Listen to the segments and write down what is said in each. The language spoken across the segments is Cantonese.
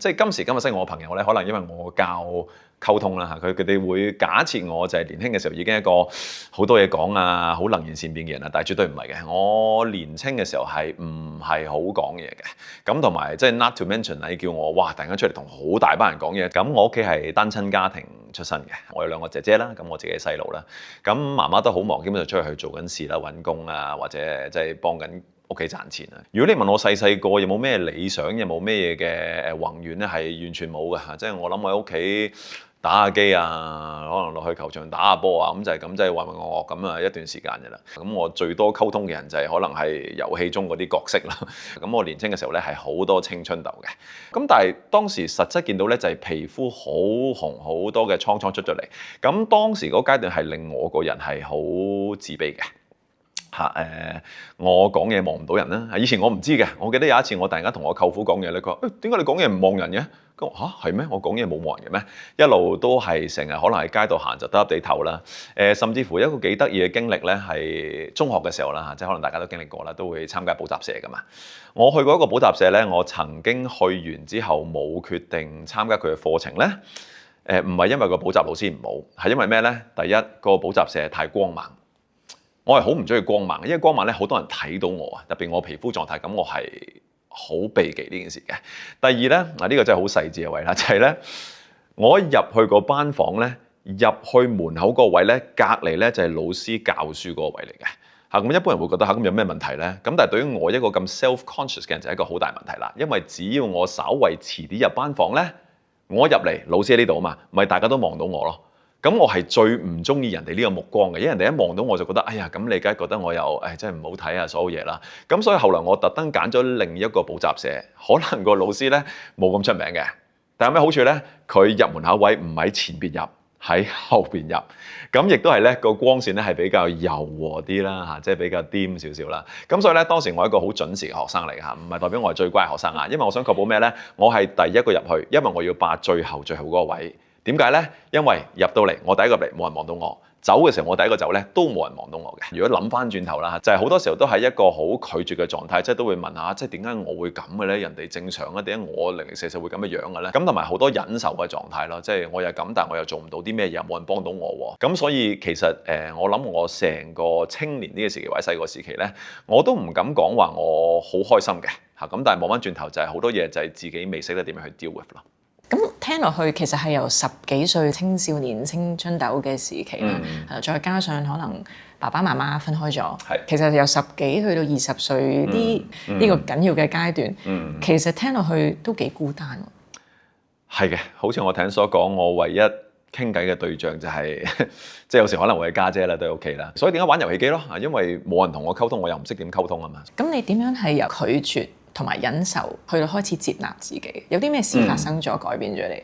即係今時今日識我嘅朋友咧，可能因為我教溝通啦嚇，佢哋會假設我就係年輕嘅時候已經一個好多嘢講啊，好能言善辯嘅人啦，但係絕對唔係嘅。我年輕嘅時候係唔係好講嘢嘅，咁同埋即係 not to mention 你叫我哇突然間出嚟同好大班人講嘢，咁我屋企係單親家庭出身嘅，我有兩個姐姐啦，咁我自己細路啦，咁媽媽都好忙，基本上出去做緊事啦，揾工啊，或者即係幫緊屋企賺錢啊！如果你問我細個有冇咩理想，有冇咩嘅宏願咧，係完全冇嘅嚇。即係我諗喺屋企打下機啊，可能落去球場打下波啊，咁就係咁，即係渾渾噩噩咁啊一段時間嘅啦。咁我最多溝通嘅人就係可能係遊戲中嗰啲角色啦。咁我年輕嘅時候咧係好多青春痘嘅，咁但係當時實質見到咧就係皮膚好紅，好多嘅瘡瘡出咗嚟。咁當時嗰階段係令我個人係好自卑嘅。我講嘢望唔到人啦。以前我唔知嘅，我記得有一次我突然間同我舅父講嘢咧，佢話：點解你講嘢唔望人嘅？咁嚇係咩？我講嘢冇望人嘅咩？一路都係成日可能喺街度行就耷地頭啦。甚至乎一個幾得意嘅經歷咧，係中學嘅時候啦，即係可能大家都經歷過啦，都會參加補習社噶嘛。我去過一個補習社咧，我曾經去完之後冇決定參加佢嘅課程咧。唔係因為個補習老師唔好，係因為咩咧？第一個補習社太光猛。我係好唔中意光猛，因為光猛咧好多人睇到我啊，特別我皮膚狀態咁，我係好避忌呢件事嘅。第二咧，呢個真係好細緻嘅位啦，就係咧，我一入去個班房咧，入去門口嗰個位咧，隔離咧就係老師教書嗰個位嚟嘅。咁一般人會覺得咁有咩問題咧？咁但係對於我一個咁 self-conscious 嘅人就係一個好大問題啦，因為只要我稍為遲啲入班房咧，我入嚟老師喺呢度啊嘛，咪大家都望到我咯。咁我係最唔中意人哋呢個目光嘅，因為人哋一望到我就覺得，哎呀，咁你梗係覺得我又，真係唔好睇啊所有嘢啦。咁所以後來我特登揀咗另一個補習社，可能個老師咧冇咁出名嘅，但有咩好處咧？佢入門口位唔喺前邊入，喺後邊入，咁亦都係咧個光線咧係比較柔和啲啦嚇，即係比較掂少少啦。咁所以咧當時我係一個好準時嘅學生嚟嘅嚇，唔係代表我係最乖嘅學生啊，因為我想確保咩咧？我係第一個入去，因為我要霸最後嗰個位。點解咧？因為入到嚟，我第一個入嚟冇人望到我；走嘅時候，我第一個走咧都冇人望到我嘅。如果諗翻轉頭啦，就係好多時候都係一個好拒絕嘅狀態，即係都會問下，即係點解我會咁嘅咧？人哋正常啊，點解我零零舍舍會咁嘅樣嘅咧？咁同埋好多忍受嘅狀態咯，即係我又咁，但係我又做唔到啲咩嘢，冇人幫到我喎。咁所以其實我諗我成個青年呢個時期或者細個時期咧，我都唔敢講話我好開心嘅嚇。咁但係望翻轉頭就係好多嘢就係自己未識得點樣去 deal with 咯。咁聽落去其實係由10幾歲青少年青春痘嘅時期啦，再加上可能爸爸媽媽分開咗，其實由10幾去到20歲呢個緊要嘅階段，其實聽落去都幾孤單喎。係嘅，好似我聽所講，我唯一傾偈嘅對象就係即係有時可能會係家姐啦，都喺屋企啦。所以點解玩遊戲機咯？因為冇人同我溝通，我又唔識點溝通啊嘛。咁你點樣係由拒絕同埋忍受去到開始接納自己？有啲咩事發生咗改變咗你？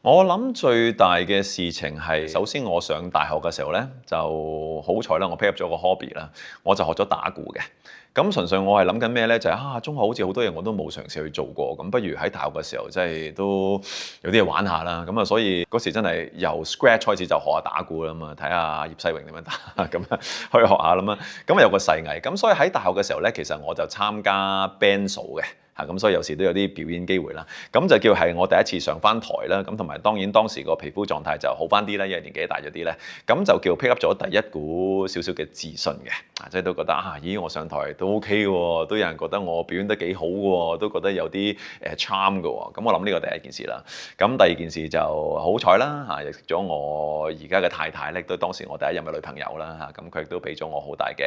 我諗最大嘅事情係，首先我上大學嘅時候咧，就好彩啦，我 pick up 咗個 hobby 啦，我就學咗打鼓嘅。咁純粹我係諗緊咩咧？就係中學好似好多嘢我都冇嘗試去做過，咁不如喺大學嘅時候即係都有啲嘢玩下啦。咁啊，所以嗰時真係由 scratch 開始就學下打鼓啦嘛，睇下葉世榮點樣打，咁啊去學下啦嘛。咁有個細藝，咁所以喺大學嘅時候咧，其實我就參加 band 組嘅。咁所以有時都有啲表演機會啦，咁就叫係我第一次上翻台啦，咁同埋當然當時個皮膚狀態就好翻啲啦，因為年紀大咗啲咧，咁就叫 pick up 咗第一股少少嘅自信嘅，即係都覺得咦我上台都 OK 喎，都有人覺得我表演得幾好喎，都覺得有啲charm 嘅喎，咁我諗呢個第一件事啦，咁第二件事就好彩啦認識咗我而家嘅太太咧，都當時我第一任嘅女朋友啦，咁佢亦都俾咗我好大嘅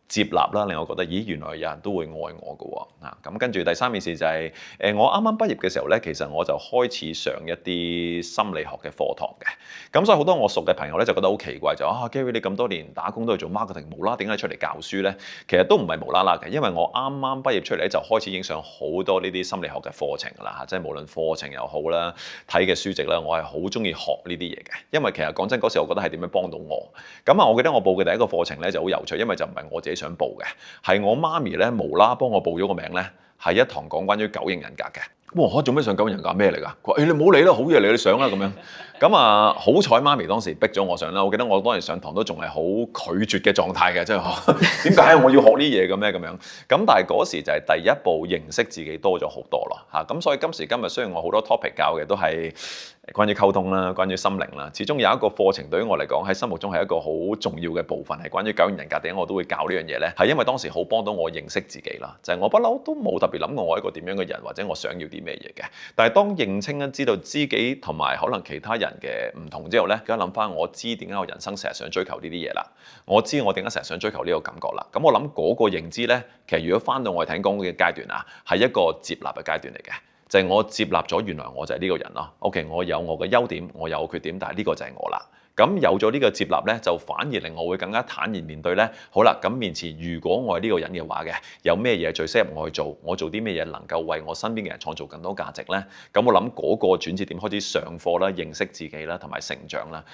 接納啦，令我覺得咦原來有人都會愛我嘅喎，咁跟住第三件事就係我啱啱畢業嘅時候咧，其實我就開始上一啲心理學嘅課堂嘅，咁所以好多我熟嘅朋友咧就覺得好奇怪，就Gary 你咁多年打工都係做 marketing，無啦點解出嚟教書咧？其實都唔係無啦啦嘅，因為我啱啱畢業出嚟咧就開始已經上好多呢啲心理學嘅課程啦，即係無論課程又好啦，睇嘅書籍啦，我係好中意學呢啲嘢嘅，因為其實講真嗰時我覺得係點樣幫到我，咁我記得我報嘅第一個課程咧就好有趣，因為就唔係我自己想報嘅，係我媽咪咧無啦幫我報咗個名咧，係一堂講關於九型人格嘅。哇！做咩上九型人格咩嚟㗎？佢話：你唔好理啦，好嘢嚟，你上啦咁樣。咁啊，好彩媽咪當時逼咗我上啦。我記得我當時上堂都仲係好拒絕嘅狀態嘅，即係點解我要學呢嘢嘅咩咁樣？咁但係嗰時就係第一步認識自己多咗好多咯嚇。咁所以今時今日雖然我好多 topic 教嘅都係關於溝通啦，關於心靈啦，始終有一個課程對於我嚟講喺心目中係一個好重要嘅部分，係關於九型人格。點解我都會教呢樣嘢咧？係因為當時好幫到我認識自己啦。就係我不嬲都冇特別諗過我係一個點樣嘅人，或者我想要啲咩嘢嘅。但係當認清咧，知道自己同埋可能其他人嘅唔同之後咧，而家諗翻我知點解我人生成日想追求呢啲嘢啦，我知我點解成日想追求呢個感覺啦。咁我諗嗰個認知咧，其實如果翻到我哋頭先講嘅階段啊，係一個接納嘅階段嚟嘅，就係我接納咗原來我就係呢個人咯。OK， 我有我嘅優點，我有缺點，但係呢個就係我啦。咁有咗呢個接納咧，就反而令我會更加坦然面對咧。好啦，咁面前如果我係呢個人嘅話嘅，有咩嘢最適合我去做？我做啲咩嘢能夠為我身邊嘅人創造更多價值咧？咁我諗嗰個轉折點開始上課啦，認識自己啦，同埋成長啦。